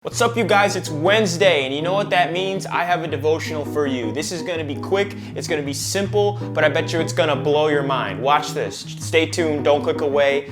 What's up, you guys? It's Wednesday, and you know what that means? I have a devotional for you. This is gonna be quick, it's gonna be simple, but I bet you it's gonna blow your mind. Watch this. Stay tuned, don't click away.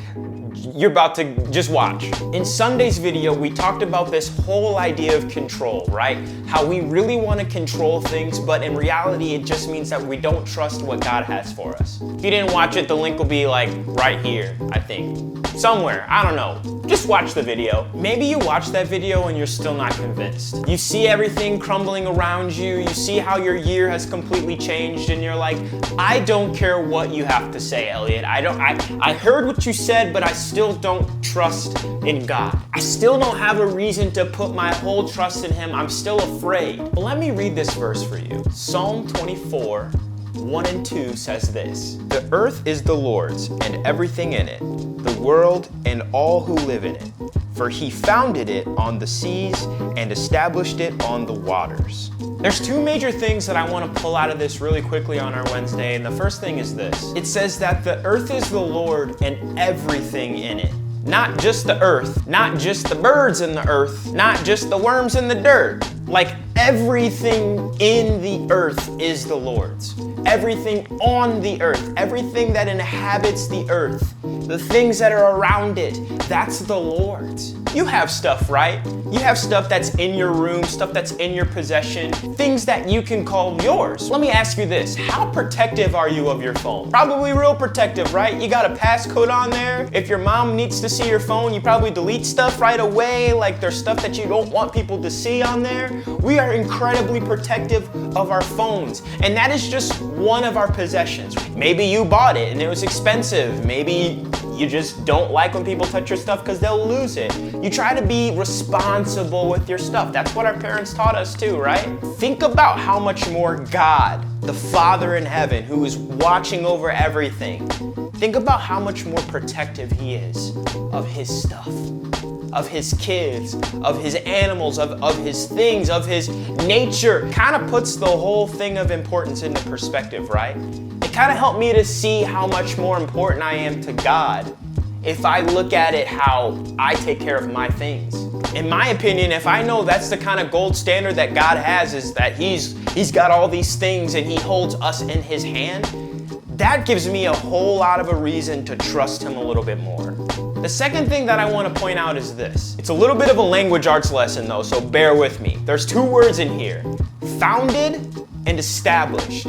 You're about to just watch. In Sunday's video, we talked about this whole idea of control, right? How we really want to control things, but in reality, it just means that we don't trust what God has for us. If you didn't watch it, the link will be like right here, I think. Somewhere, I don't know. Just watch the video. Maybe you watch that video and you're still not convinced. You see everything crumbling around you, you see how your year has completely changed, and you're like, I don't care what you have to say, Elliot. I heard what you said, but I still don't trust in God. I still don't have a reason to put my whole trust in Him. I'm still afraid. Well, let me read this verse for you. Psalm 24, 1 and 2 says this: "The earth is the Lord's and everything in it, the world and all who live in it. For He founded it on the seas and established it on the waters." There's two major things that I want to pull out of this really quickly on our Wednesday, and the first thing is this. It says that the earth is the Lord and everything in it. Not just the earth, not just the birds in the earth, not just the worms in the dirt. Like everything in the earth is the Lord's. Everything on the earth, everything that inhabits the earth, the things that are around it, that's the Lord's. You have stuff, right? You have stuff that's in your room, stuff that's in your possession, things that you can call yours. Let me ask you this: how protective are you of your phone? Probably real protective, right? You got a passcode on there. If your mom needs to see your phone, you probably delete stuff right away, like there's stuff that you don't want people to see on there. We are incredibly protective of our phones, and that is just one of our possessions. Maybe you bought it and it was expensive. Maybe you just don't like when people touch your stuff because they'll lose it. You try to be responsible with your stuff. That's what our parents taught us too, right? Think about how much more God, the Father in heaven, who is watching over everything, think about how much more protective He is of His stuff, of His kids, of His animals, of His things, of His nature. Kind of puts the whole thing of importance into perspective, right? It kind of helped me to see how much more important I am to God if I look at it how I take care of my things. In my opinion, if I know that's the kind of gold standard that God has, is that He's got all these things and He holds us in His hand, that gives me a whole lot of a reason to trust Him a little bit more. The second thing that I want to point out is this. It's a little bit of a language arts lesson though, so bear with me. There's two words in here: founded and established.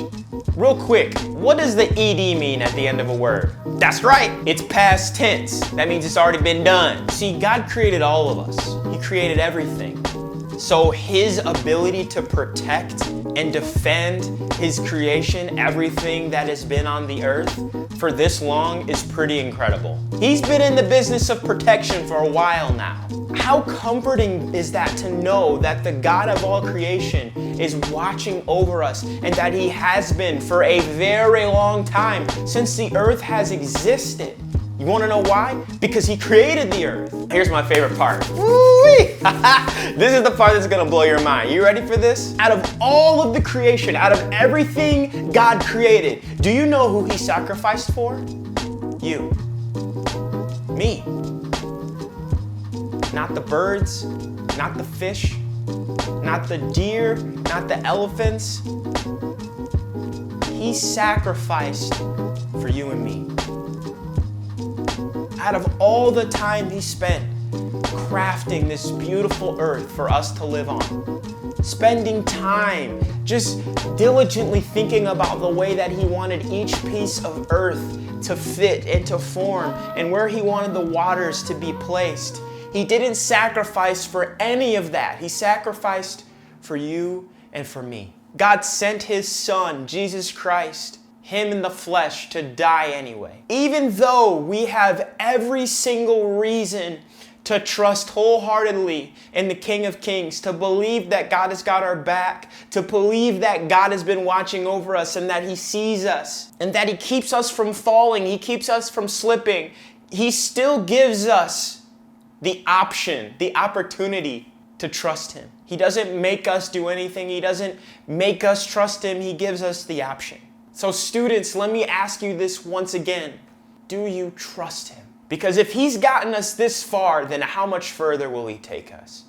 Real quick, what does the ED mean at the end of a word? That's right, it's past tense. That means it's already been done. See, God created all of us. He created everything. So His ability to protect and defend His creation, everything that has been on the earth for this long, is pretty incredible. He's been in the business of protection for a while now. How comforting is that to know that the God of all creation is watching over us, and that He has been for a very long time, since the earth has existed. You want to know why? Because He created the earth. Here's my favorite part. Woo-wee! This is the part that's gonna blow your mind. You ready for this? Out of all of the creation, out of everything God created, do you know who He sacrificed for? You. Me. Not the birds, not the fish, not the deer, not the elephants. He sacrificed for you and me. Out of all the time He spent crafting this beautiful earth for us to live on, spending time just diligently thinking about the way that He wanted each piece of earth to fit and to form, and where He wanted the waters to be placed, He didn't sacrifice for any of that. He sacrificed for you and for me. God sent His Son, Jesus Christ, Him in the flesh, to die anyway. Even though we have every single reason to trust wholeheartedly in the King of Kings, to believe that God has got our back, to believe that God has been watching over us and that He sees us and that He keeps us from falling, He keeps us from slipping, He still gives us the option, the opportunity to trust Him. He doesn't make us do anything. He doesn't make us trust Him. He gives us the option. So students, let me ask you this once again. Do you trust Him? Because if He's gotten us this far, then how much further will He take us?